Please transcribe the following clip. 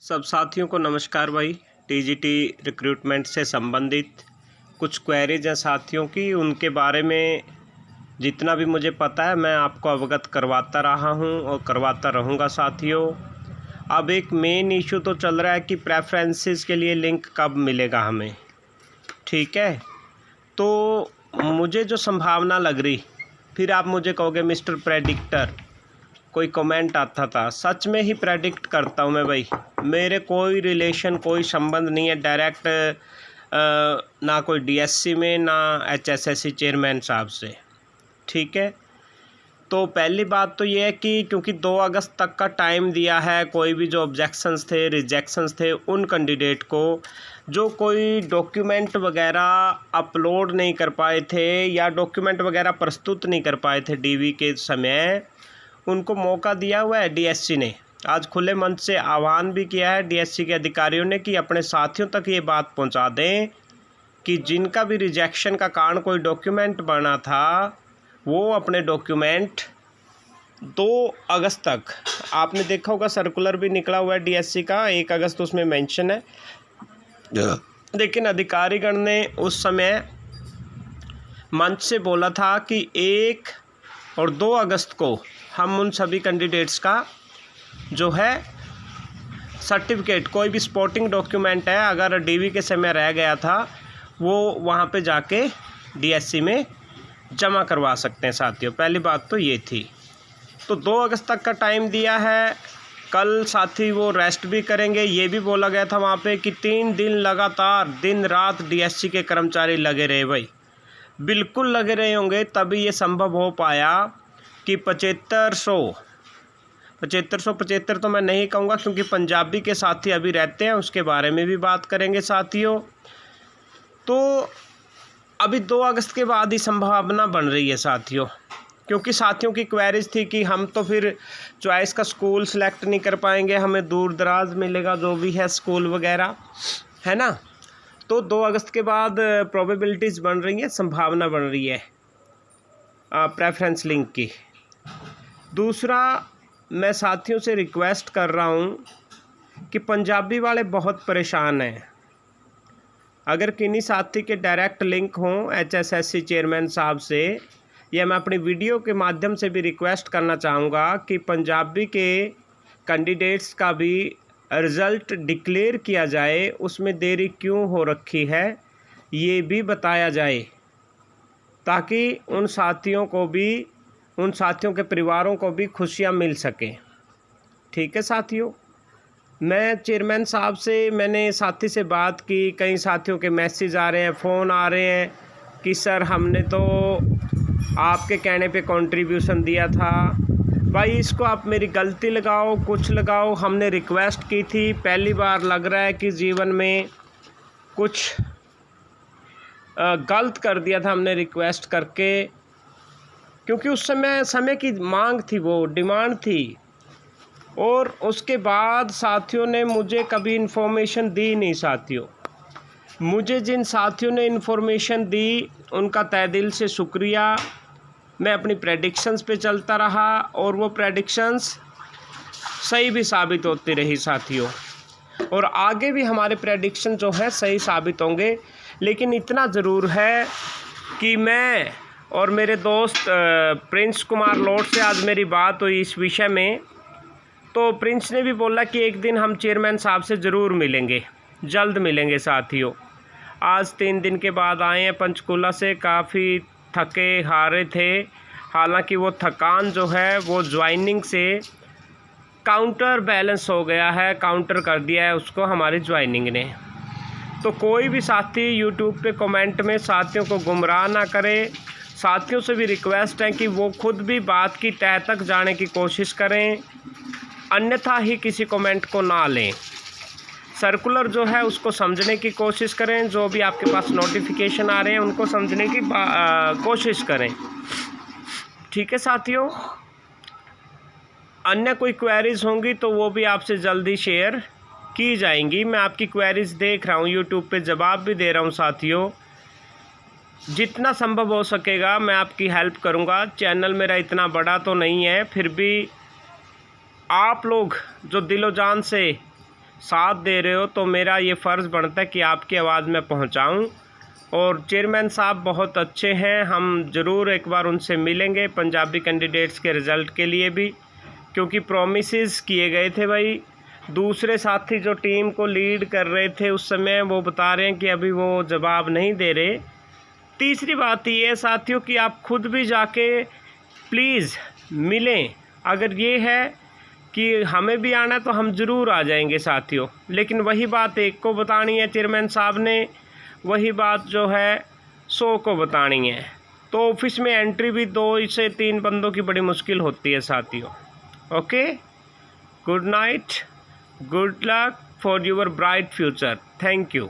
सब साथियों को नमस्कार भाई। टीजीटी रिक्रूटमेंट से संबंधित कुछ क्वेरीज हैं साथियों की, उनके बारे में जितना भी मुझे पता है मैं आपको अवगत करवाता रहा हूं और करवाता रहूंगा साथियों। अब एक मेन इशू तो चल रहा है कि प्रेफरेंसेस के लिए लिंक कब मिलेगा हमें, ठीक है। तो मुझे जो संभावना लग रही, फिर आप मुझे कहोगे मिस्टर प्रेडिक्टर, कोई कमेंट आता था, सच में ही प्रेडिक्ट करता हूँ मैं भाई। मेरे कोई रिलेशन, कोई संबंध नहीं है डायरेक्ट, ना कोई डीएससी में ना एचएसएससी चेयरमैन साहब से, ठीक है। तो पहली बात तो ये है कि क्योंकि 2 अगस्त तक का टाइम दिया है, कोई भी जो ऑब्जेक्शंस थे, रिजेक्शंस थे, उन कैंडिडेट को जो कोई डॉक्यूमेंट वगैरह अपलोड नहीं कर पाए थे या डॉक्यूमेंट वगैरह प्रस्तुत नहीं कर पाए थे डीवी के समय, उनको मौका दिया हुआ है डीएससी ने। आज खुले मंच से आह्वान भी किया है डीएससी के अधिकारियों ने कि अपने साथियों तक ये बात पहुंचा दें कि जिनका भी रिजेक्शन का कारण कोई डॉक्यूमेंट बना था, वो अपने डॉक्यूमेंट 2 अगस्त तक, आपने देखा होगा सर्कुलर भी निकला हुआ है डीएससी का, 1 अगस्त उसमें मेंशन है। लेकिन अधिकारीगण ने उस समय मंच से बोला था कि 1 और 2 अगस्त को हम उन सभी कैंडिडेट्स का जो है सर्टिफिकेट, कोई भी सपोर्टिंग डॉक्यूमेंट है अगर डीवी के समय रह गया था, वो वहाँ पे जाके डीएससी में जमा करवा सकते हैं साथियों। पहली बात तो ये थी। तो 2 अगस्त तक का टाइम दिया है। कल साथी वो रेस्ट भी करेंगे, ये भी बोला गया था वहाँ पे कि 3 दिन लगातार दिन रात डीएससी के कर्मचारी लगे रहे भाई, बिल्कुल लगे रहे होंगे, तभी ये संभव हो पाया कि 75 तो मैं नहीं कहूँगा क्योंकि पंजाबी के साथी अभी रहते हैं, उसके बारे में भी बात करेंगे साथियों। तो अभी 2 अगस्त के बाद ही संभावना बन रही है साथियों, क्योंकि साथियों की क्वेरीज थी कि हम तो फिर चॉइस का स्कूल सेलेक्ट नहीं कर पाएंगे, हमें दूर दराज मिलेगा जो भी है स्कूल वगैरह, है ना। तो 2 अगस्त के बाद प्रोबेबिलिटीज़ बन रही है, संभावना बन रही है प्रेफरेंस लिंक की। दूसरा, मैं साथियों से रिक्वेस्ट कर रहा हूं कि पंजाबी वाले बहुत परेशान हैं। अगर किन्हीं साथी के डायरेक्ट लिंक हों एचएसएससी चेयरमैन साहब से, या मैं अपनी वीडियो के माध्यम से भी रिक्वेस्ट करना चाहूँगा कि पंजाबी के कैंडिडेट्स का भी रिज़ल्ट डिक्लेयर किया जाए, उसमें देरी क्यों हो रखी है ये भी बताया जाए, ताकि उन साथियों के परिवारों को भी खुशियां मिल सकें, ठीक है साथियों। मैं चेयरमैन साहब से, मैंने साथी से बात की, कई साथियों के मैसेज आ रहे हैं, फ़ोन आ रहे हैं कि सर हमने तो आपके कहने पे कंट्रीब्यूशन दिया था। भाई इसको आप मेरी गलती लगाओ, कुछ लगाओ, हमने रिक्वेस्ट की थी, पहली बार लग रहा है कि जीवन में कुछ गलत कर दिया था हमने रिक्वेस्ट करके, क्योंकि उस समय की मांग थी, वो डिमांड थी। और उसके बाद साथियों ने मुझे कभी इन्फॉर्मेशन दी नहीं साथियों। मुझे जिन साथियों ने इन्फॉर्मेशन दी उनका तहे दिल से शुक्रिया। मैं अपनी प्रेडिक्शंस पे चलता रहा और वो प्रेडिक्शंस सही भी साबित होती रही साथियों, और आगे भी हमारे प्रेडिक्शन जो है सही साबित होंगे। लेकिन इतना ज़रूर है कि मैं और मेरे दोस्त प्रिंस कुमार लोट से आज मेरी बात हुई इस विषय में, तो प्रिंस ने भी बोला कि एक दिन हम चेयरमैन साहब से ज़रूर मिलेंगे, जल्द मिलेंगे साथियों। आज 3 दिन के बाद आए हैं पंचकूला से, काफ़ी थके हारे थे। हालांकि वो थकान जो है वो ज्वाइनिंग से काउंटर बैलेंस हो गया है, काउंटर कर दिया है उसको हमारी ज्वाइनिंग ने। तो कोई भी साथी यूट्यूब पे कमेंट में साथियों को गुमराह ना करे। साथियों से भी रिक्वेस्ट है कि वो खुद भी बात की तह तक जाने की कोशिश करें, अन्यथा ही किसी कमेंट को ना लें। सर्कुलर जो है उसको समझने की कोशिश करें, जो भी आपके पास नोटिफिकेशन आ रहे हैं उनको समझने की कोशिश करें, ठीक है साथियों। अन्य कोई क्वेरीज होंगी तो वो भी आपसे जल्दी शेयर की जाएंगी। मैं आपकी क्वेरीज देख रहा हूँ, यूट्यूब पे जवाब भी दे रहा हूँ साथियों। जितना संभव हो सकेगा मैं आपकी हेल्प करूँगा। चैनल मेरा इतना बड़ा तो नहीं है, फिर भी आप लोग जो दिलो जान से साथ दे रहे हो तो मेरा ये फ़र्ज़ बनता है कि आपकी आवाज़ में पहुंचाऊं। और चेयरमैन साहब बहुत अच्छे हैं, हम ज़रूर एक बार उनसे मिलेंगे पंजाबी कैंडिडेट्स के रिज़ल्ट के लिए भी, क्योंकि प्रोमिसेस किए गए थे भाई। दूसरे साथी जो टीम को लीड कर रहे थे उस समय, वो बता रहे हैं कि अभी वो जवाब नहीं दे रहे। तीसरी बात ये है साथियों कि आप खुद भी जाके प्लीज़ मिलें। अगर ये है कि हमें भी आना है तो हम ज़रूर आ जाएंगे साथियों, लेकिन वही बात एक को बतानी है चेयरमैन साहब ने, वही बात जो है 100 को बतानी है। तो ऑफिस में एंट्री भी 2 से 3 बंदों की बड़ी मुश्किल होती है साथियों। Okay, good night, good luck for your bright future. Thank you.